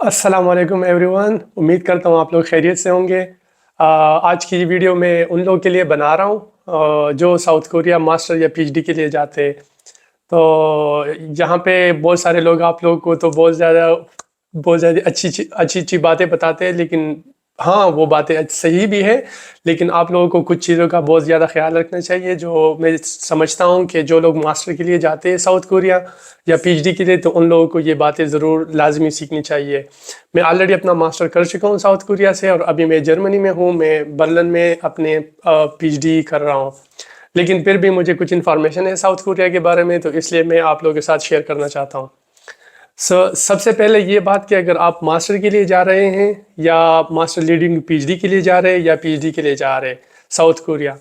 अस्सलाम वालेकुम एवरीवन। उम्मीद करता हूँ आप लोग खैरियत से होंगे। आज की वीडियो मैं उन लोगों के लिए बना रहा हूँ जो साउथ कोरिया मास्टर या पीएचडी के लिए जाते हैं। तो यहाँ पे बहुत सारे लोग आप लोगों को तो बहुत ज़्यादा अच्छी अच्छी बातें बताते हैं, लेकिन हाँ, वो बातें सही भी है। लेकिन आप लोगों को कुछ चीज़ों का बहुत ज़्यादा ख्याल रखना चाहिए, जो मैं समझता हूँ कि जो लोग मास्टर के लिए जाते हैं साउथ कोरिया या पीएचडी के लिए, तो उन लोगों को ये बातें ज़रूर लाजमी सीखनी चाहिए। मैं ऑलरेडी अपना मास्टर कर चुका हूँ साउथ कोरिया से, और अभी मैं जर्मनी में हूँ। मैं बर्लिन में अपने पीएचडी कर रहा हूँ, लेकिन फिर भी मुझे कुछ इन्फॉर्मेशन है साउथ कोरिया के बारे में, तो इसलिए मैं आप लोगों के साथ शेयर करना चाहता हूँ। सबसे पहले ये बात कि अगर आप मास्टर के लिए जा रहे हैं या मास्टर लीडिंग पीएचडी के लिए जा रहे हैं या पीएचडी के लिए जा रहे हैं साउथ कोरिया,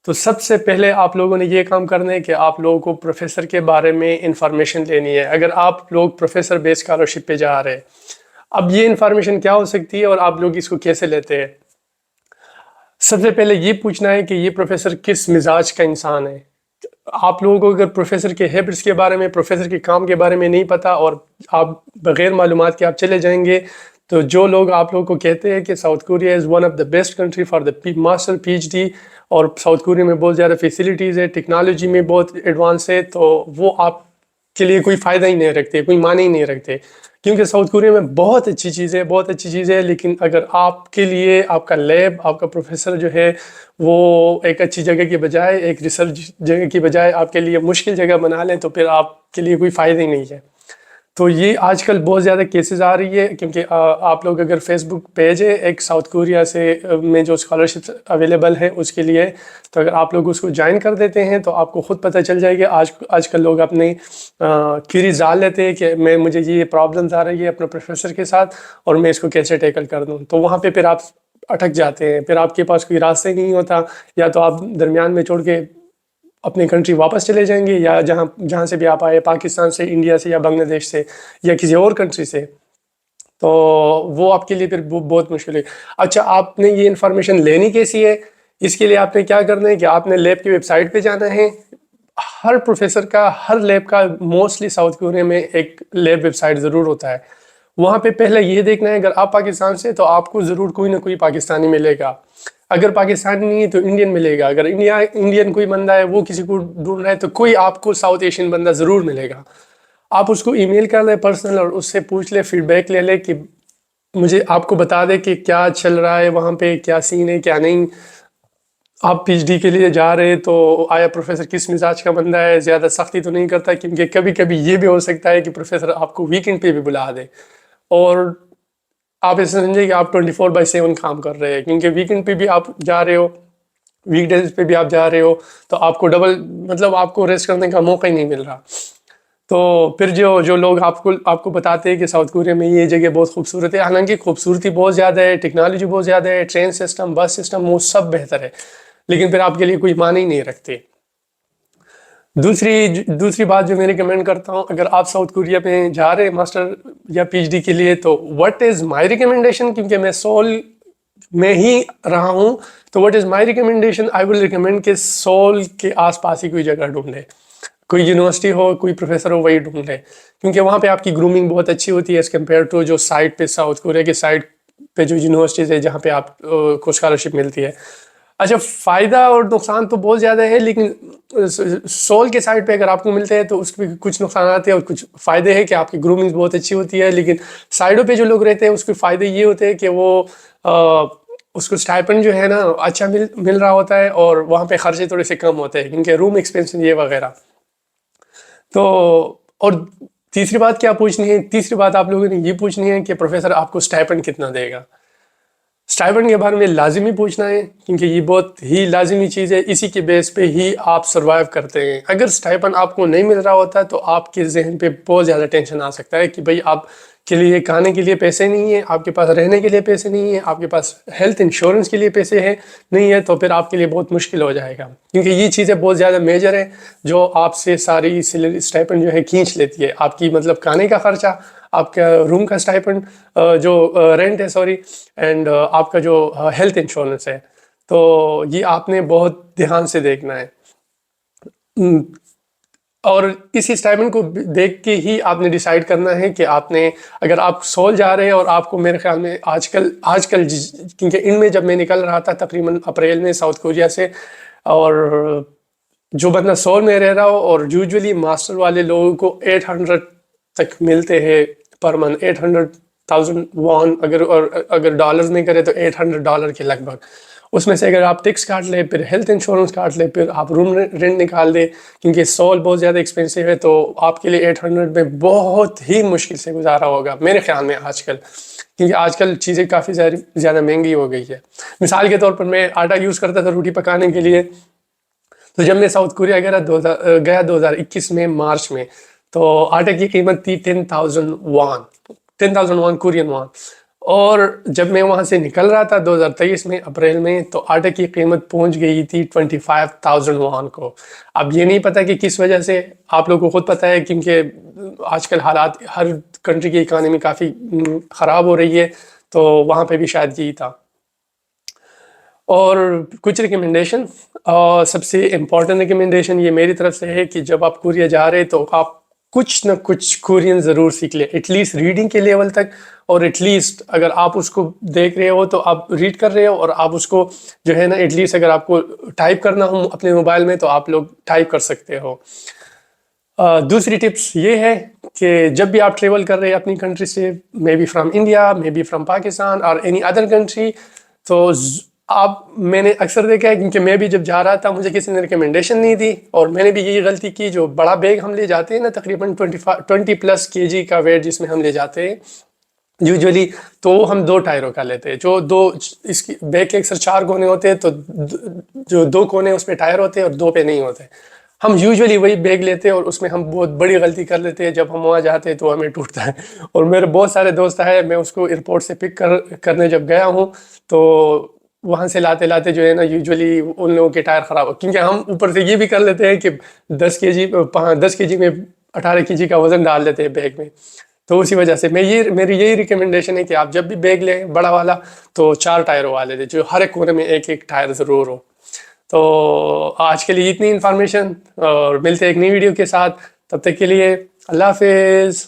तो सबसे पहले आप लोगों ने ये काम करना है कि आप लोगों को प्रोफेसर के बारे में इंफॉर्मेशन लेनी है। अगर आप लोग प्रोफेसर बेस्ड स्कॉलरशिप पे जा रहे हैं, अब ये इंफॉर्मेशन क्या हो सकती है और आप लोग इसको कैसे लेते हैं। सबसे पहले ये पूछना है कि ये प्रोफेसर किस मिजाज का इंसान है। आप लोगों को अगर प्रोफेसर के हैबिट्स के बारे में, प्रोफेसर के काम के बारे में नहीं पता और आप बगैर मालूमात के आप चले जाएंगे, तो जो लोग आप लोगों को कहते हैं कि south Korea is one of the best country for the master PhD और साउथ कोरिया में बहुत ज़्यादा फैसिलिटीज़ है, टेक्नोलॉजी में बहुत एडवांस है, तो वो आपके लिए कोई फ़ायदा ही नहीं रखते, कोई माने ही नहीं रखते। क्योंकि साउथ कोरिया में बहुत अच्छी चीज़ें हैं, लेकिन अगर आपके लिए आपका लैब, आपका प्रोफेसर जो है वो एक अच्छी जगह की बजाय, एक रिसर्च जगह की बजाय आपके लिए मुश्किल जगह बना लें, तो फिर आपके लिए कोई फ़ायदा ही नहीं है। तो ये आजकल बहुत ज़्यादा केसेस आ रही है, क्योंकि आप लोग अगर फेसबुक पेज है एक साउथ कोरिया से में जो स्कॉलरशिप अवेलेबल है उसके लिए, तो अगर आप लोग उसको ज्वाइन कर देते हैं तो आपको ख़ुद पता चल जाएगा। आजकल लोग अपने क्वेरीज डाल लेते हैं कि मुझे ये प्रॉब्लम्स आ रही है अपने प्रोफेसर के साथ और मैं इसको कैसे टैकल कर दूँ। तो वहाँ पे फिर आप अटक जाते हैं, फिर आपके पास कोई रास्ता ही नहीं होता, या तो आप दरमियान में छोड़ के अपनी कंट्री वापस चले जाएंगे, या जहाँ जहाँ से भी आप आए, पाकिस्तान से, इंडिया से या बांग्लादेश से या किसी और कंट्री से, तो वो आपके लिए फिर बहुत मुश्किल है। अच्छा, आपने ये इन्फॉर्मेशन लेनी कैसी है, इसके लिए आपने क्या करना है कि आपने लैब की वेबसाइट पे जाना है। हर प्रोफेसर का, हर लैब का मोस्टली साउथ कोरिया में एक लैब वेबसाइट ज़रूर होता है। वहाँ पे पहले ये देखना है, अगर आप पाकिस्तान से, तो आपको ज़रूर कोई ना कोई पाकिस्तानी मिलेगा। अगर पाकिस्तानी नहीं है तो इंडियन मिलेगा। अगर इंडियन कोई बंदा है, वो किसी को ढूंढ रहा है, तो कोई आपको साउथ एशियन बंदा ज़रूर मिलेगा। आप उसको ईमेल कर ले पर्सनल, और उससे पूछ ले, फीडबैक ले ले कि मुझे आपको बता दे कि क्या चल रहा है वहाँ पे, क्या सीन है क्या नहीं। आप पीएचडी के लिए जा रहे हैं तो आया प्रोफेसर किस मिजाज का बंदा है, ज़्यादा सख्ती तो नहीं करता, क्योंकि कभी कभी ये भी हो सकता है कि प्रोफेसर आपको वीकेंड पे भी बुला दे और आप ऐसे समझिए कि आप 24/7 काम कर रहे हैं, क्योंकि वीकेंड पे भी आप जा रहे हो, वीकडेज पे भी आप जा रहे हो, तो आपको डबल, मतलब आपको रेस्ट करने का मौका ही नहीं मिल रहा। तो फिर जो जो लोग आपको बताते हैं कि साउथ कोरिया में ये जगह बहुत खूबसूरत है, हालांकि खूबसूरती बहुत ज़्यादा है, टेक्नोलॉजी बहुत ज़्यादा है, ट्रेन सिस्टम, बस सिस्टम, वो सब बेहतर है, लेकिन फिर आपके लिए कोई माने ही नहीं रखते। दूसरी बात जो मैं रिकमेंड करता हूँ, अगर आप साउथ कोरिया में जा रहे हैं मास्टर या पीएचडी के लिए, तो व्हाट इज़ माय रिकमेंडेशन, क्योंकि मैं सोल में ही रहा हूँ, तो what is my recommendation, I will recommend कि सोल के आसपास ही कोई जगह ढूंढे, कोई यूनिवर्सिटी हो, कोई प्रोफेसर हो, वही ढूंढ ले, क्योंकि वहाँ पे आपकी ग्रूमिंग बहुत अच्छी होती है एज़ कम्पेयर टू जो साइड पे, साउथ कोरिया के साइड पे जो यूनिवर्सिटीज़ है जहाँ पे आप को स्कॉलरशिप मिलती है। अच्छा, फ़ायदा और नुकसान तो बहुत ज़्यादा है, लेकिन सोल के साइड पे अगर आपको मिलते हैं तो उसमें कुछ नुकसान आते हैं और कुछ फ़ायदे हैं कि आपकी ग्रूमिंग बहुत अच्छी होती है। लेकिन साइडों पे जो लोग रहते हैं उसके फ़ायदे ये होते हैं कि वो उसको स्टाइपेंड जो है ना अच्छा मिल रहा होता है, और वहाँ पे खर्चे थोड़े से कम होते हैं, क्योंकि रूम एक्सपेंस ये वगैरह। तो और तीसरी बात क्या पूछनी है, तीसरी बात आप लोगों ने ये पूछनी है कि प्रोफेसर आपको स्टाइपेंड कितना देगा। स्टाइपेंड के बारे में लाजिमी पूछना है, क्योंकि ये बहुत ही लाजिमी चीज़ है, इसी के बेस पे ही आप सर्वाइव करते हैं। अगर स्टाइपेंड आपको नहीं मिल रहा होता तो आपके जहन पे बहुत ज़्यादा टेंशन आ सकता है कि भाई आप के लिए खाने के लिए पैसे नहीं है, आपके पास रहने के लिए पैसे नहीं है, आपके पास हेल्थ इंश्योरेंस के लिए पैसे हैं नहीं है, तो फिर आपके लिए बहुत मुश्किल हो जाएगा, क्योंकि ये चीज़ें बहुत ज़्यादा मेजर है जो आपसे सारी सैलरी स्टाइपेंड जो है खींच लेती है। आपकी मतलब खाने का खर्चा, आपका रूम का स्टाइपेंड, जो रेंट है, सॉरी, एंड आपका जो हेल्थ इंश्योरेंस है, तो ये आपने बहुत ध्यान से देखना है। اور اس اسٹائپنڈ کو دیکھ کے ہی آپ نے ڈیسائیڈ کرنا ہے کہ آپ نے، اگر آپ سول جا رہے ہیں اور آپ کو میرے خیال میں آج کل کیونکہ ان میں جب میں نکل رہا تھا تقریباً اپریل میں ساؤتھ کوریا سے، اور جو بندہ سول میں رہ رہا ہو، اور یوزولی ماسٹر والے لوگوں کو 800 تک ملتے ہیں پر منتھ، 800,000 وان، اگر ڈالرز میں کرے تو $800 کے لگ بھگ. اس میں سے اگر آپ ٹیکس کاٹ لیں، پھر ہیلتھ انشورنس کاٹ لیں، پھر آپ روم رینٹ نکال دیں، کیونکہ سول بہت زیادہ ایکسپینسو ہے، تو آپ کے لیے 800 میں بہت ہی مشکل سے گزارا ہوگا میرے خیال میں آج کل، کیونکہ آج کل چیزیں کافی زیادہ مہنگی ہو گئی ہے. مثال کے طور پر میں آٹا یوز کرتا تھا روٹی پکانے کے لیے، تو جب میں ساؤتھ کوریا گیا 2021 میں مارچ میں، تو آٹے کی قیمت تھی 10,000 وان کورین وان. اور جب میں وہاں سے نکل رہا تھا 2023 میں اپریل میں، تو آٹے کی قیمت پہنچ گئی تھی 25,000 وان کو. اب یہ نہیں پتا کہ کس وجہ سے، آپ لوگوں کو خود پتہ ہے، کیونکہ آج کل حالات ہر کنٹری کی اکانومی کافی خراب ہو رہی ہے، تو وہاں پہ بھی شاید یہی تھا. اور کچھ ریکمنڈیشن، سب سے امپورٹنٹ ریکمنڈیشن یہ میری طرف سے ہے کہ جب آپ کوریا جا رہے تو آپ کچھ نہ کچھ کورین ضرور سیکھ لیں، ایٹ لیسٹ ریڈنگ کے لیول تک. اور ایٹ لیسٹ اگر آپ اس کو دیکھ رہے ہو تو آپ ریڈ کر رہے ہو، اور آپ اس کو جو ہے نا ایٹ لیسٹ اگر آپ کو ٹائپ کرنا ہو اپنے موبائل میں تو آپ لوگ ٹائپ کر سکتے ہو. دوسری ٹپس یہ ہے کہ جب بھی آپ ٹریول کر رہے ہیں اپنی کنٹری سے، maybe from India, maybe from Pakistan اور اینی ادر کنٹری، تو میں نے اکثر دیکھا ہے، کیونکہ میں بھی جب جا رہا تھا مجھے کسی نے ریکمنڈیشن نہیں دی، اور میں نے بھی یہی غلطی کی. جو بڑا بیگ ہم لے جاتے ہیں نا، تقریباً 20+ kg کا ویٹ جس میں ہم لے جاتے ہیں یوزولی، تو ہم 2 ٹائروں کا لیتے ہیں. جو اس کی بیگ کے اکثر 4 کونے ہوتے ہیں، تو جو 2 کونے اس پہ ٹائر ہوتے ہیں اور 2 پہ نہیں ہوتے. ہم یوزولی وہی بیگ لیتے ہیں، اور اس میں ہم بہت بڑی غلطی کر لیتے ہیں. جب ہم وہاں جاتے ہیں تو ہمیں ٹوٹتا ہے. اور میرے بہت سارے دوست ہیں، میں اس کو ایئرپورٹ سے پک کرنے جب گیا ہوں، تو وہاں سے لاتے جو ہے نا یوزولی ان لوگوں کے ٹائر خراب ہو، کیونکہ ہم اوپر سے یہ بھی کر لیتے ہیں کہ 10 kg میں 18 kg کا وزن ڈال دیتے ہیں بیگ میں. تو اسی وجہ سے میری یہی ریکمنڈیشن ہے کہ آپ جب بھی بیگ لیں بڑا والا، تو 4 ٹائروں والے دیں، جو ہر ایک کونے میں ایک ٹائر ضرور ہو. تو آج کے لیے اتنی انفارمیشن، اور ملتے ہیں ایک نئی ویڈیو کے ساتھ. تب تک کے لیے اللہ حافظ.